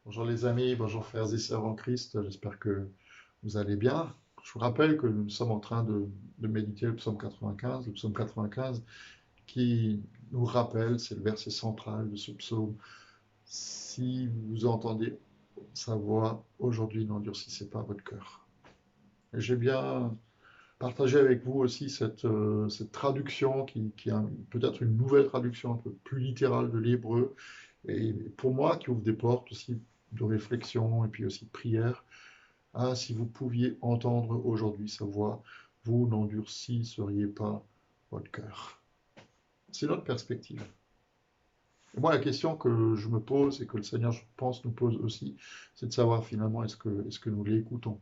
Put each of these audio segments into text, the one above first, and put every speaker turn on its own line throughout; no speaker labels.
Bonjour les amis, bonjour frères et sœurs en Christ, j'espère que vous allez bien. Je vous rappelle que nous sommes en train de méditer le psaume 95 qui nous rappelle, c'est le verset central de ce psaume, si vous entendez sa voix aujourd'hui, n'endurcissez pas votre cœur. Et j'ai bien partagé avec vous aussi cette traduction qui est peut-être une nouvelle traduction un peu plus littérale de l'hébreu, et pour moi qui ouvre des portes aussi de réflexion et puis aussi de prière. Ah, si vous pouviez entendre aujourd'hui sa voix, vous n'endurcisseriez pas votre cœur. C'est notre perspective. Et moi, la question que je me pose et que le Seigneur, je pense, nous pose aussi, c'est de savoir finalement est-ce que nous l'écoutons,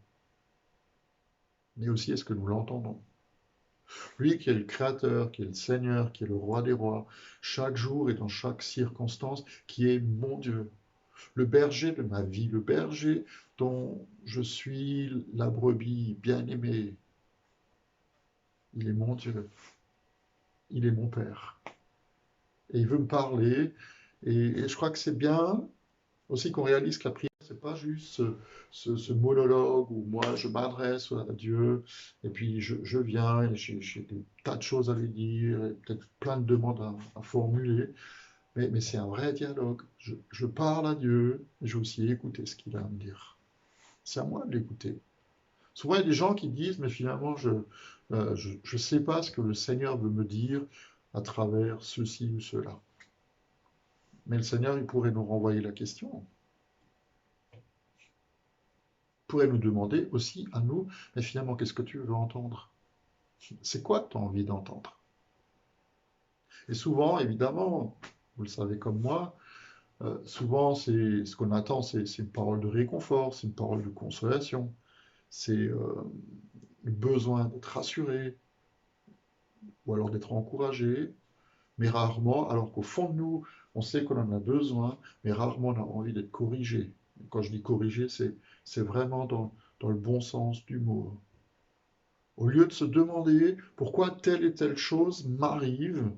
mais aussi est-ce que nous l'entendons. Lui qui est le Créateur, qui est le Seigneur, qui est le Roi des rois, chaque jour et dans chaque circonstance, qui est mon Dieu, le berger de ma vie, le berger dont je suis la brebis bien-aimée. Il est mon Dieu, il est mon Père. Et il veut me parler. Et je crois que c'est bien aussi qu'on réalise que la prière, c'est pas juste ce monologue où moi je m'adresse à Dieu et puis je viens et j'ai des tas de choses à lui dire, et peut-être plein de demandes à formuler, mais c'est un vrai dialogue. Je parle à Dieu et je vais aussi écouter ce qu'il a à me dire. C'est à moi de l'écouter. Souvent, il y a des gens qui disent, mais finalement, je sais pas ce que le Seigneur veut me dire à travers ceci ou cela. Mais le Seigneur, il pourrait nous renvoyer la question. Il pourrait nous demander aussi à nous, mais finalement, qu'est-ce que tu veux entendre? C'est quoi que tu as envie d'entendre? Et souvent, évidemment, vous le savez comme moi, souvent, c'est ce qu'on attend, c'est une parole de réconfort, c'est une parole de consolation, c'est le besoin d'être rassuré ou alors d'être encouragé, mais rarement, alors qu'au fond de nous, on sait qu'on en a besoin, mais rarement on a envie d'être corrigé. Quand je dis corrigé, c'est vraiment dans le bon sens du mot. Au lieu de se demander pourquoi telle et telle chose m'arrive,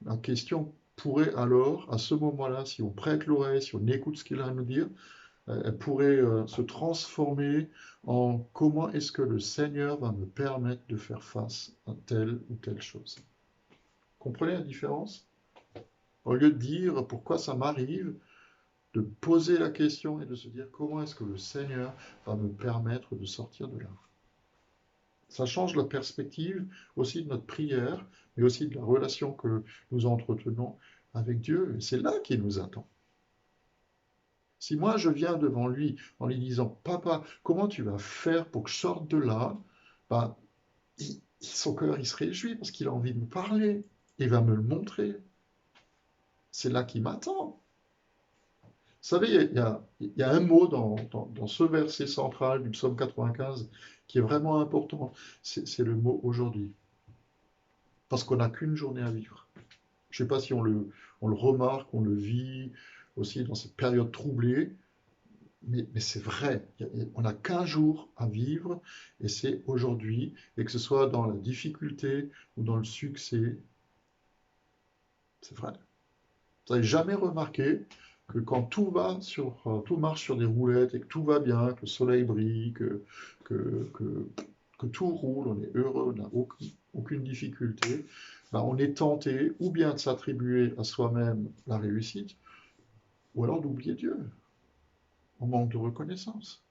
la question pourrait alors, à ce moment-là, si on prête l'oreille, si on écoute ce qu'il a à nous dire, elle pourrait se transformer en comment est-ce que le Seigneur va me permettre de faire face à telle ou telle chose. Comprenez la différence? Au lieu de dire pourquoi ça m'arrive, de poser la question et de se dire comment est-ce que le Seigneur va me permettre de sortir de là. Ça change la perspective aussi de notre prière, mais aussi de la relation que nous entretenons avec Dieu. Et c'est là qu'il nous attend. Si moi je viens devant lui en lui disant, Papa, comment tu vas faire pour que je sorte de là? Ben, son cœur il se réjouit parce qu'il a envie de me parler. Il va me le montrer. C'est là qu'il m'attend. Vous savez, il y a un mot dans ce verset central du psaume 95 qui est vraiment important. C'est le mot aujourd'hui. Parce qu'on n'a qu'une journée à vivre. Je ne sais pas si on le remarque, on le vit aussi dans cette période troublée, mais c'est vrai. On n'a qu'un jour à vivre et c'est aujourd'hui. Et que ce soit dans la difficulté ou dans le succès, c'est vrai. Vous n'avez jamais remarqué que quand tout marche sur des roulettes et que tout va bien, que le soleil brille, que, que, que tout roule, on est heureux, on n'a aucune difficulté, ben on est tenté ou bien de s'attribuer à soi-même la réussite, ou alors d'oublier Dieu. On manque de reconnaissance.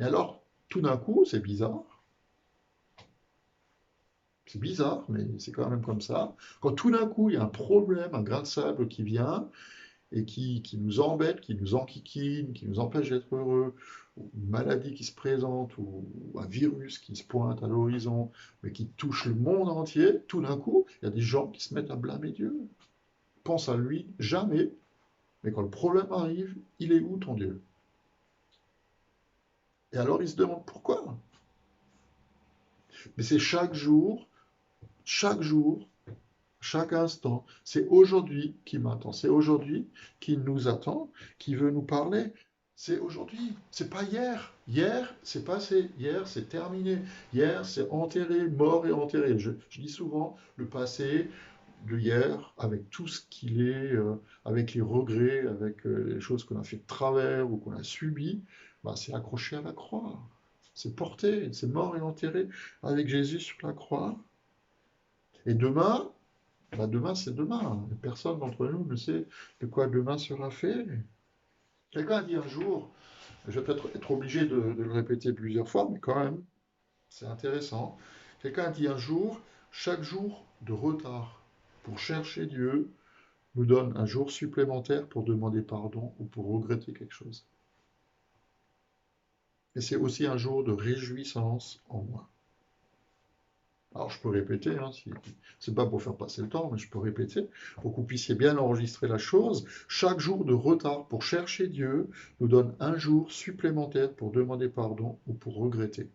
Et alors, tout d'un coup, c'est bizarre, mais c'est quand même comme ça. Quand tout d'un coup, il y a un problème, un grain de sable qui vient, et qui nous embête, qui nous enquiquine, qui nous empêche d'être heureux, ou une maladie qui se présente, ou un virus qui se pointe à l'horizon, mais qui touche le monde entier, tout d'un coup, il y a des gens qui se mettent à blâmer Dieu. Pense à lui, jamais, mais quand le problème arrive, il est où ton Dieu? Et alors ils se demandent pourquoi. Mais c'est chaque jour, chaque instant, c'est aujourd'hui qui m'attend, c'est aujourd'hui qui nous attend, qui veut nous parler. C'est aujourd'hui, c'est pas hier. Hier, c'est passé. Hier, c'est terminé. Hier, c'est enterré, mort et enterré. Je dis souvent, le passé, de hier, avec tout ce qu'il est, avec les regrets, avec les choses qu'on a fait de travers ou qu'on a subies, bah, c'est accroché à la croix. C'est porté, c'est mort et enterré avec Jésus sur la croix. Et demain, bah demain c'est demain. Personne d'entre nous ne sait de quoi demain sera fait. Quelqu'un a dit un jour, je vais peut-être être obligé de le répéter plusieurs fois, mais quand même, c'est intéressant. Quelqu'un a dit un jour, chaque jour de retard pour chercher Dieu nous donne un jour supplémentaire pour demander pardon ou pour regretter quelque chose. Et c'est aussi un jour de réjouissance en moi. Alors je peux répéter, hein, si, c'est pas pour faire passer le temps, mais je peux répéter, pour que vous puissiez bien enregistrer la chose. Chaque jour de retard pour chercher Dieu nous donne un jour supplémentaire pour demander pardon ou pour regretter.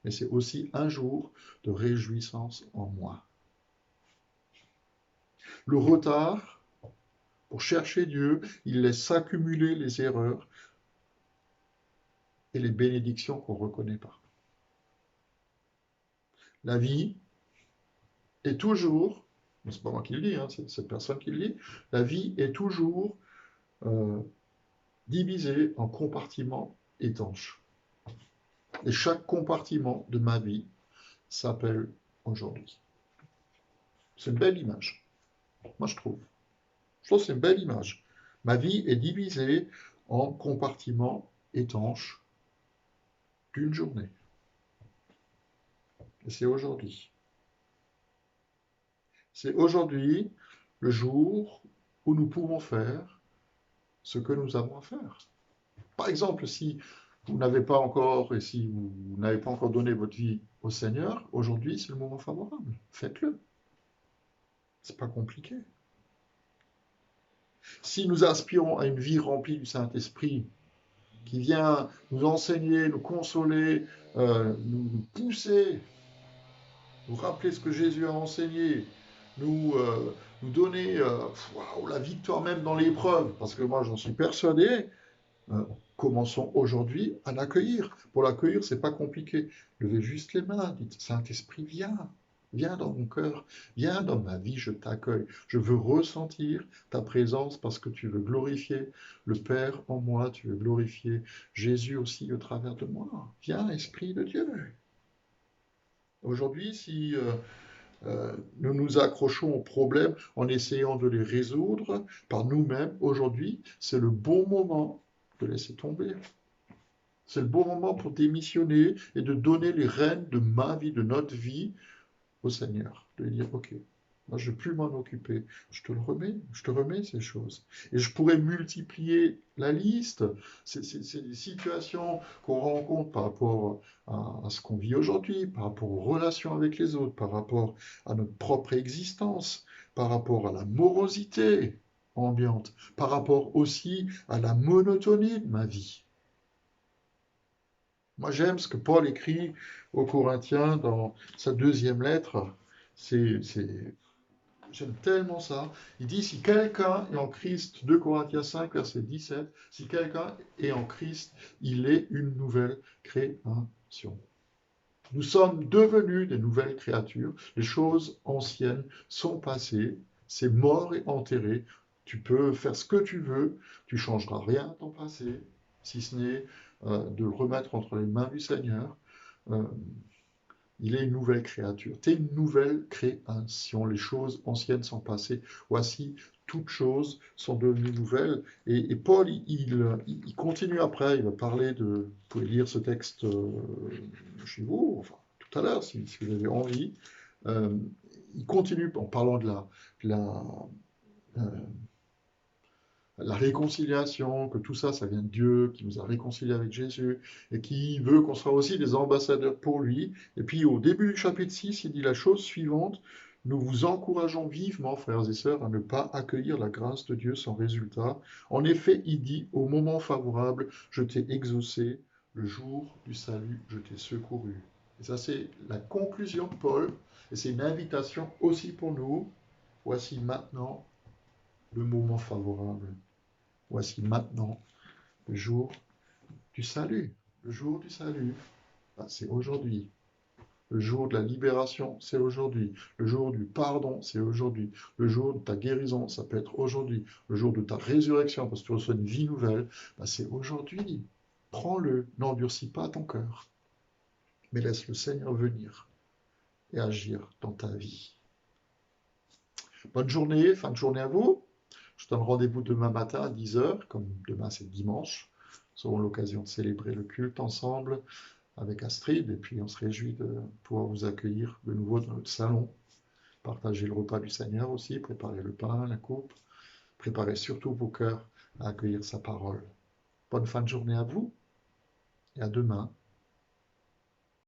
Mais c'est aussi un jour de réjouissance en moi. Le retard, pour chercher Dieu, il laisse s'accumuler les erreurs et les bénédictions qu'on ne reconnaît pas. La vie est toujours, mais c'est pas moi qui le dis, hein, c'est cette personne qui le dit, la vie est toujours euh, divisée en compartiments étanches. Et chaque compartiment de ma vie s'appelle aujourd'hui. C'est une belle image, moi je trouve. Je trouve que c'est une belle image. Ma vie est divisée en compartiments étanches d'une journée. Et c'est aujourd'hui. C'est aujourd'hui le jour où nous pouvons faire ce que nous avons à faire. Par exemple, si vous n'avez pas encore, et si vous n'avez pas encore donné votre vie au Seigneur, aujourd'hui c'est le moment favorable. Faites-le. C'est pas compliqué. Si nous aspirons à une vie remplie du Saint-Esprit, qui vient nous enseigner, nous consoler, nous pousser, nous rappeler ce que Jésus a enseigné, nous donner la victoire même dans l'épreuve, parce que moi j'en suis persuadé, commençons aujourd'hui à l'accueillir. Pour l'accueillir, c'est pas compliqué. Levez juste les mains, dites Saint-Esprit, viens. Viens dans mon cœur, viens dans ma vie, je t'accueille. Je veux ressentir ta présence parce que tu veux glorifier le Père en moi, tu veux glorifier Jésus aussi au travers de moi. Viens, Esprit de Dieu. Aujourd'hui, si nous nous accrochons aux problèmes en essayant de les résoudre par nous-mêmes, aujourd'hui, c'est le bon moment de laisser tomber. C'est le bon moment pour démissionner et de donner les rênes de ma vie, de notre vie, au Seigneur. De lui dire, ok, moi je ne vais plus m'en occuper, je te remets ces choses. Et je pourrais multiplier la liste. C'est des situations qu'on rencontre par rapport à ce qu'on vit aujourd'hui, par rapport aux relations avec les autres, par rapport à notre propre existence, par rapport à la morosité ambiante, par rapport aussi à la monotonie de ma vie. Moi, j'aime ce que Paul écrit aux Corinthiens dans sa deuxième lettre. J'aime tellement ça. Il dit, si quelqu'un est en Christ, 2 Corinthiens 5, verset 17, si quelqu'un est en Christ, il est une nouvelle création. Nous sommes devenus des nouvelles créatures. Les choses anciennes sont passées. C'est mort et enterré. Tu peux faire ce que tu veux. Tu ne changeras rien à ton passé, si ce n'est de le remettre entre les mains du Seigneur. Euh, il est une nouvelle créature. Tu es une nouvelle création. Les choses anciennes sont passées. Voici, toutes choses sont devenues nouvelles. Et Paul, il continue après. Il va parler de... Vous pouvez lire ce texte chez vous, enfin, tout à l'heure, si vous avez envie. Euh, il continue en parlant euh, la réconciliation, que tout ça, ça vient de Dieu, qui nous a réconciliés avec Jésus, et qui veut qu'on soit aussi des ambassadeurs pour lui. Et puis au début du chapitre 6, il dit la chose suivante, nous vous encourageons vivement, frères et sœurs, à ne pas accueillir la grâce de Dieu sans résultat. En effet, il dit, au moment favorable, je t'ai exaucé, le jour du salut, je t'ai secouru. Et ça, c'est la conclusion de Paul, et c'est une invitation aussi pour nous. Voici maintenant le moment favorable. Voici maintenant le jour du salut. Le jour du salut, c'est aujourd'hui. Le jour de la libération, c'est aujourd'hui. Le jour du pardon, c'est aujourd'hui. Le jour de ta guérison, ça peut être aujourd'hui. Le jour de ta résurrection, parce que tu reçois une vie nouvelle, bah, c'est aujourd'hui. Prends-le, n'endurcis pas ton cœur, mais laisse le Seigneur venir et agir dans ta vie. Bonne journée, fin de journée à vous. Je te donne rendez-vous demain matin à 10 heures, comme demain c'est dimanche. Nous aurons l'occasion de célébrer le culte ensemble avec Astrid, et puis on se réjouit de pouvoir vous accueillir de nouveau dans notre salon, partager le repas du Seigneur aussi, préparer le pain, la coupe, préparer surtout vos cœurs à accueillir sa parole. Bonne fin de journée à vous et à demain.